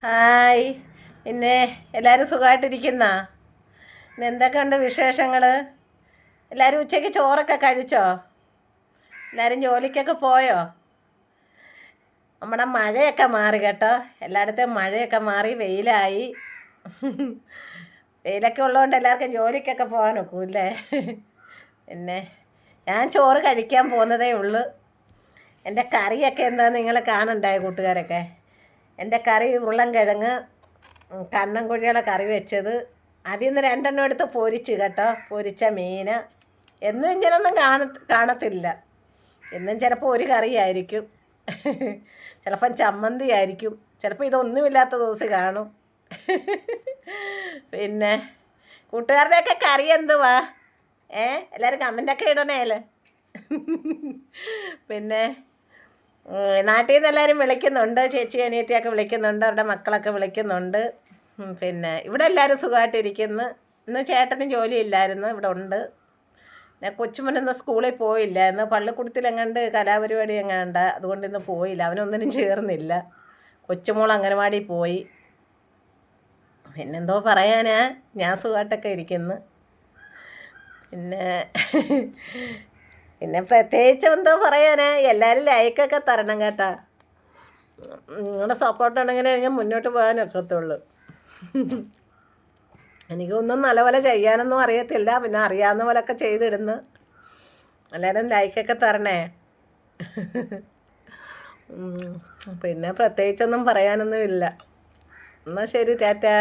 Hi. പിന്നെ എല്ലാവരും സുഖമായിട്ടിരിക്കുന്നോ? ഇന്ന് എന്തൊക്കെയുണ്ട് വിശേഷങ്ങൾ? എല്ലാവരും ഉച്ചയ്ക്ക് ചോറൊക്കെ കഴിച്ചോ? എല്ലാവരും ജോലിക്കൊക്കെ പോയോ? നമ്മുടെ മഴയൊക്കെ മാറി കേട്ടോ. എല്ലായിടത്തും മഴയൊക്കെ മാറി വെയിലായി. വെയിലൊക്കെ ഉള്ളതുകൊണ്ട് എല്ലാവർക്കും ജോലിക്കൊക്കെ പോകാൻ ഒക്കൂല്ലേ? പിന്നെ ഞാൻ ചോറ് കഴിക്കാൻ പോകുന്നതേ ഉള്ളൂ. എൻ്റെ കറിയൊക്കെ എന്താണെന്ന് നിങ്ങൾ കാണണ്ടായോ കൂട്ടുകാരൊക്കെ? എൻ്റെ കറി ഉരുളൻകിഴങ്ങ്, കണ്ണൻകുഴിയുടെ കറി വെച്ചത്. അതിൽ നിന്ന് രണ്ടെണ്ണം എടുത്ത് പൊരിച്ച് കേട്ടോ. പൊരിച്ച മീൻ. എന്നും ഇങ്ങനൊന്നും കാണത്തില്ല. എന്നും ചിലപ്പോൾ ഒരു കറിയായിരിക്കും, ചിലപ്പം ചമ്മന്തി ആയിരിക്കും, ചിലപ്പോൾ ഇതൊന്നുമില്ലാത്ത ദിവസം കാണും. പിന്നെ കൂട്ടുകാരുടെയൊക്കെ കറി എന്തുവാ? എല്ലാവരും കമൻ്റൊക്കെ ഇടണേല്ലേ. പിന്നെ നാട്ടിൽ നിന്ന് എല്ലാവരും വിളിക്കുന്നുണ്ട്. ചേച്ചി അനിയത്തിയൊക്കെ വിളിക്കുന്നുണ്ട്, അവരുടെ മക്കളൊക്കെ വിളിക്കുന്നുണ്ട്. പിന്നെ ഇവിടെ എല്ലാവരും സുഖമായിട്ടിരിക്കുന്നു. ഇന്ന് ചേട്ടനും ജോലിയില്ലായിരുന്നു, ഇവിടെ ഉണ്ട്. പിന്നെ കൊച്ചുമോനിന്ന് സ്കൂളിൽ പോയില്ല. ഇന്ന് പള്ളിക്കൂടത്തിലെങ്ങാണ്ട് കലാപരിപാടി എങ്ങാണ്ട്, അതുകൊണ്ട് ഇന്ന് പോയില്ല. അവനൊന്നിനും ചേർന്നില്ല. കൊച്ചുമോൾ അംഗനവാടി പോയി. പിന്നെന്തോ പറയാനാ, ഞാൻ സുഖമായിട്ടൊക്കെ ഇരിക്കുന്നു. പിന്നെ പിന്നെ പ്രത്യേകിച്ച് എന്തോ പറയാനാ, എല്ലാവരും ലൈക്കൊക്കെ തരണം കേട്ടോ. നിങ്ങളുടെ സപ്പോർട്ട് ഉണ്ടെങ്കിലേ ഞാൻ മുന്നോട്ട് പോകാൻ ഒക്കത്തുള്ളൂ. എനിക്കൊന്നും നല്ലപോലെ ചെയ്യാനൊന്നും അറിയത്തില്ല, പിന്നെ അറിയാവുന്ന പോലെയൊക്കെ ചെയ്തിടുന്നു. എല്ലാവരും ലൈക്കൊക്കെ തരണേ. പിന്നെ പ്രത്യേകിച്ചൊന്നും പറയാനൊന്നുമില്ല. എന്നാൽ ശരി, ടാറ്റാ.